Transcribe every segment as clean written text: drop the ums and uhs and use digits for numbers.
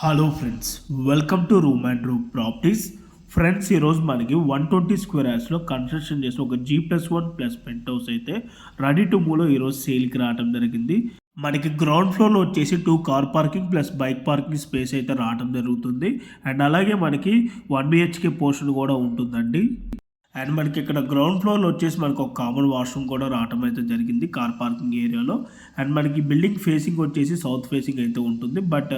Hello friends, welcome to room and room properties. Friends, ఈరోజు మనకి 120 square యార్డ్స్లో construction చేసిన ఒక G+1+ పెంట్ హౌస్ అయితే రెడీ టు మూవ్లో ఈరోజు సేల్కి రావడం జరిగింది. మనకి గ్రౌండ్ ఫ్లోర్లో వచ్చేసి 2 car parking plus bike parking space అయితే రావడం జరుగుతుంది. అండ్ అలాగే మనకి 1 BHK పోర్షన్ కూడా ఉంటుందండి. అండ్ మనకి ఇక్కడ గ్రౌండ్ ఫ్లోర్లో వచ్చేసి మనకు ఒక కామన్ వాష్రూమ్ కూడా రావడం అయితే జరిగింది కార్ పార్కింగ్ ఏరియాలో. అండ్ మనకి బిల్డింగ్ ఫేసింగ్ వచ్చేసి సౌత్ ఫేసింగ్ అయితే ఉంటుంది. బట్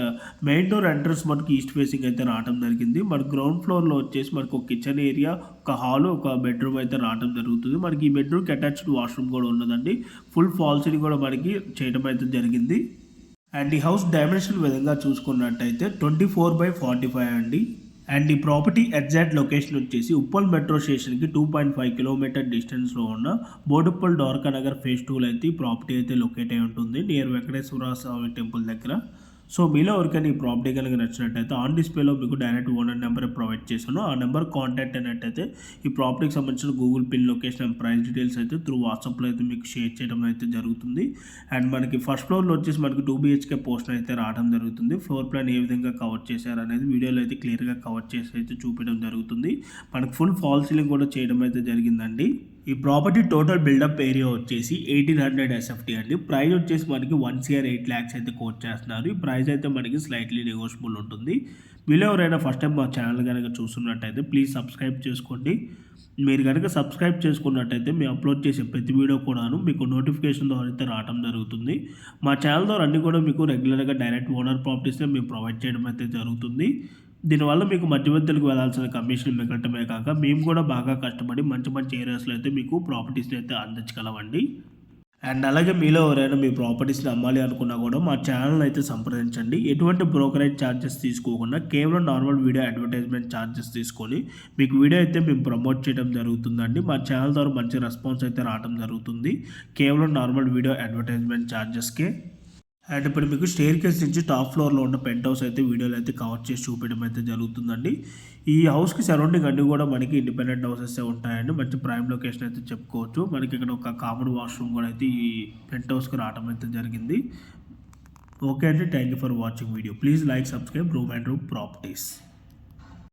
మెయిన్ డోర్ ఎంట్రన్స్ మనకి ఈస్ట్ ఫేసింగ్ అయితే రావడం జరిగింది. మన గ్రౌండ్ ఫ్లోర్లో వచ్చేసి మనకు ఒక కిచెన్ ఏరియా, ఒక హాల్, ఒక బెడ్రూమ్ అయితే రావడం జరుగుతుంది. మనకి ఈ బెడ్రూమ్కి అటాచ్డ్ వాష్రూమ్ కూడా ఉన్నదండి. ఫుల్ ఫాల్ సీలింగ్ కూడా మనకి చేయడం అయితే జరిగింది. అండ్ ఈ హౌస్ డైమెన్షన్ విధంగా చూసుకున్నట్టయితే 24/45 అండి. అండ్ ఈ ప్రాపర్టీ ఎగ్జాక్ట్ లొకేషన్ వచ్చేసి ఉప్పల్ మెట్రో స్టేషన్కి 2.5 కిలోమీటర్ డిస్టెన్స్లో ఉన్న బోడుప్పల్ ద్వారకా నగర్ ఫేజ్ 2లో అయితే ఈ ప్రాపర్టీ అయితే లొకేట్ అయి ఉంటుంది, నియర్ వెంకటేశ్వర స్వామి టెంపుల్ దగ్గర. సో మీలో ఎవరికైనా ఈ ప్రాపర్టీ కనుక నచ్చినట్టయితే ఆన్ డిస్ప్లేలో మీకు డైరెక్ట్ ఓనర్ నెంబర్ ప్రొవైడ్ చేశాను. ఆ నెంబర్ కాంటాక్ట్ అయినట్టయితే ఈ ప్రాపర్టీకి సంబంధించిన Google pin location and price details అయితే త్రూ వాట్సాప్లో అయితే మీకు షేర్ చేయడం అయితే జరుగుతుంది. అండ్ మనకి ఫస్ట్ ఫ్లోర్లో వచ్చేసి మనకి 2 BHK పోర్షన్ అయితే రావడం జరుగుతుంది. ఫ్లోర్ ప్లాన్ ఏ విధంగా కవర్ చేశారు అనేది వీడియోలో అయితే క్లియర్గా కవర్ చేసి అయితే చూపించడం జరుగుతుంది. మనకి ఫుల్ ఫాల్ సీలింగ్ కూడా చేయడం అయితే జరిగిందండి. ఈ ప్రాపర్టీ టోటల్ బిల్డప్ ఏరియా వచ్చేసి 1800 SFT అండి. ప్రైస్ వచ్చేసి మనకి 1,08 lakhs అయితే కోట్ చేస్తున్నారు. ఈ ప్రైస్ అయితే మనకి స్లైట్లీ నెగోషియబుల్ ఉంటుంది. మీలో ఎవరైనా ఫస్ట్ టైం మా ఛానల్ కనుక చూస్తున్నట్టయితే ప్లీజ్ సబ్స్క్రైబ్ చేసుకోండి. మీరు కనుక సబ్స్క్రైబ్ చేసుకున్నట్టయితే మేము అప్లోడ్ చేసే ప్రతి వీడియో కూడాను మీకు నోటిఫికేషన్ ద్వారా అయితే రావడం జరుగుతుంది. మా ఛానల్ ద్వారా అన్నీ కూడా మీకు రెగ్యులర్గా డైరెక్ట్ ఓనర్ ప్రాపర్టీస్నే మేము ప్రొవైడ్ చేయడం అయితే జరుగుతుంది. దీనివల్ల మీకు మధ్యవర్తులకు వెళ్ళాల్సిన కమిషన్ మిగలటమే కాక మేము కూడా బాగా కష్టపడి మంచి మంచి ఏరియాస్లో అయితే మీకు ప్రాపర్టీస్ని అయితే అందించగలమండి. అండ్ అలాగే మీలో ఎవరైనా మీ ప్రాపర్టీస్ని అమ్మాలి అనుకున్నా కూడా మా ఛానల్ అయితే సంప్రదించండి. ఎటువంటి బ్రోకరేజ్ ఛార్జెస్ తీసుకోకుండా కేవలం నార్మల్ వీడియో అడ్వర్టైజ్మెంట్ ఛార్జెస్ తీసుకొని మీకు వీడియో అయితే మేము ప్రమోట్ చేయడం జరుగుతుందండి. మా ఛానల్ ద్వారా మంచి రెస్పాన్స్ అయితే రావడం జరుగుతుంది కేవలం నార్మల్ వీడియో అడ్వర్టైజ్మెంట్ ఛార్జెస్కే. అండ్ ఇప్పుడు మీకు స్టేర్ కేస్ నుంచి టాప్ ఫ్లోర్లో ఉన్న పెంట్ హౌస్ అయితే వీడియోలో అయితే కవర్ చేసి చూపించడం అయితే జరుగుతుందండి. ఈ హౌస్కి సరౌండింగ్ అన్నీ కూడా మనకి ఇండిపెండెంట్ హౌసెస్ ఉంటాయండి. మంచి ప్రైమ్ లొకేషన్ అయితే చెప్పుకోవచ్చు. మనకి ఇక్కడ ఒక కామన్ వాష్రూమ్ కూడా అయితే ఈ పెంట్ హౌస్కి రావడం అయితే జరిగింది. ఓకే అండి, thank you for watching video. Please like, subscribe room and room properties.